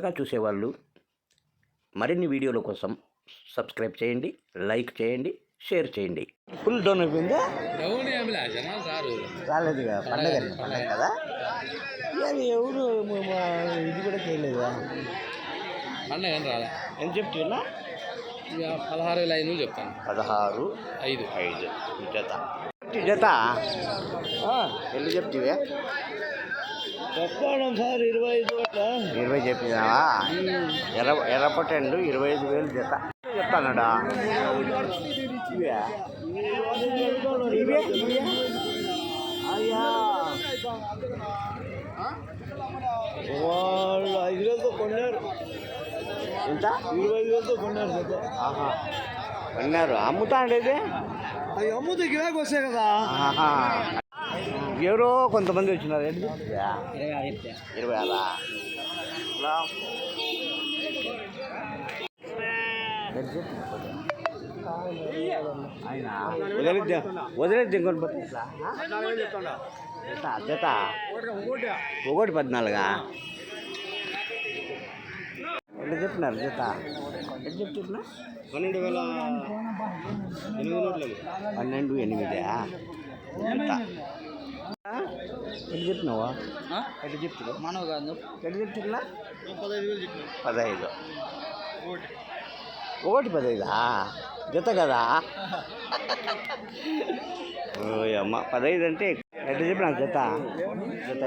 కొత్తగా చూసేవాళ్ళు మరిన్ని వీడియోల కోసం సబ్స్క్రైబ్ చేయండి, లైక్ చేయండి, షేర్ చేయండి. ఫుల్ డౌన్ అయిపోయిందా? రాలేదుగా, పండగ కదా. అది ఎవరు ఇది కూడా చేయలేదా పండగ రాలే. ఎంత చెప్తున్నా? 16,500 చెప్తాను. 16,500 జత. జత ఎల్లు చెప్తివే? చెప్పడం సార్ 25 చెప్పినావా? ఎర్రపట్టండు 25,000 జత చెప్తానడా? అయ్యా వాళ్ళు 5,000తో కొన్నారు. ఎంత? 25,000తో కొన్నారు జత. కొన్నారు. అమ్ముతా ఉండేది అవి అమ్ముతే గిరాకు వస్తాయి కదా. ఎవరో కొంతమంది వచ్చినారు. 26 వదిలేదు ఇంకొని జత 1,14 ఎట్లా చెప్పినారు జత? ఎట్లా చెప్తున్నా? 12,800 ఎంత? ఎట్లా చెప్పినావా? ఎట్లా చెప్తున్నా? మనవు కాదు. ఎట్లా చెప్తున్నా? 15. 1,15 జత కదా. అమ్మ 15 అంటే ఎట్లా చెప్పినా జత? జత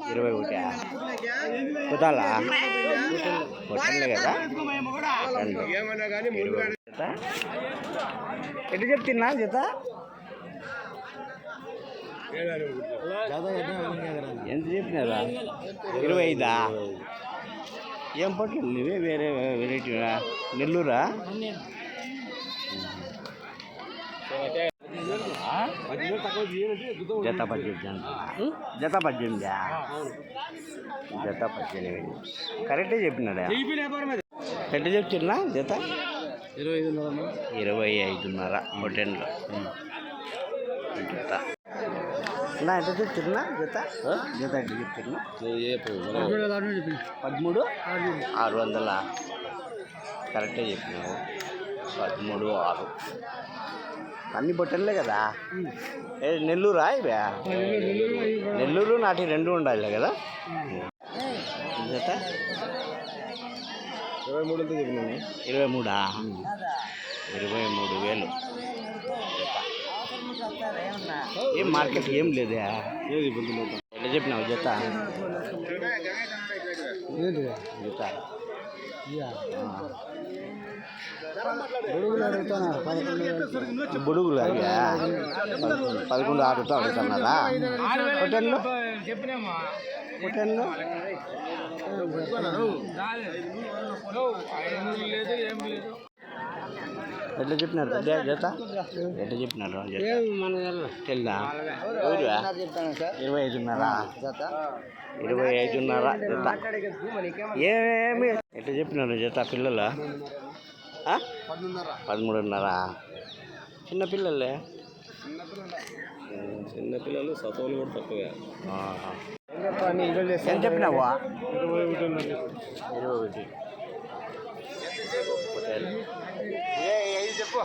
21 కుతాలా హోటల్లే కదా. ఎట్లా చెప్తున్నా జత? ఎంత చెప్పినారా? 25. ఏం పట్లు ఇవే? వేరే వెరైటీ నెల్లూరా? జత 18. జత 18 కరెక్టే చెప్పినాడా? ఎట్లా చెప్తున్నా జత? 25.5 హోటల్లో జత. నా ఎంత చెప్తున్నా జత? జత ఎట్లా చెప్తున్నా? 13,600 కరెక్టే చెప్పినావు. 13,600 అన్ని బొట్టలే కదా. నెల్లూరా ఇవే? నెల్లూరు నాటి 2 ఉండాలి కదా. జత 23 చెప్పినాను. 23,000 జత. ఏం మార్కెట్ ఏం లేదా? ఎట్లా చెప్పినావు జత? జత బుడుగులు అవి 11,600 అడుగుతున్నారా? హోటల్లో ఎట్లా చెప్పినారు జత? ఎట్లా చెప్పినారు తెల్దా? 25,500 జత. ఏమి ఎట్లా చెప్పినారు జత? పిల్లలు 13,500. చిన్నపిల్లలే? చిన్నపిల్లలు సతోలు కూడా తక్కువే. ఏం చెప్పినావా? 21. చెప్పు.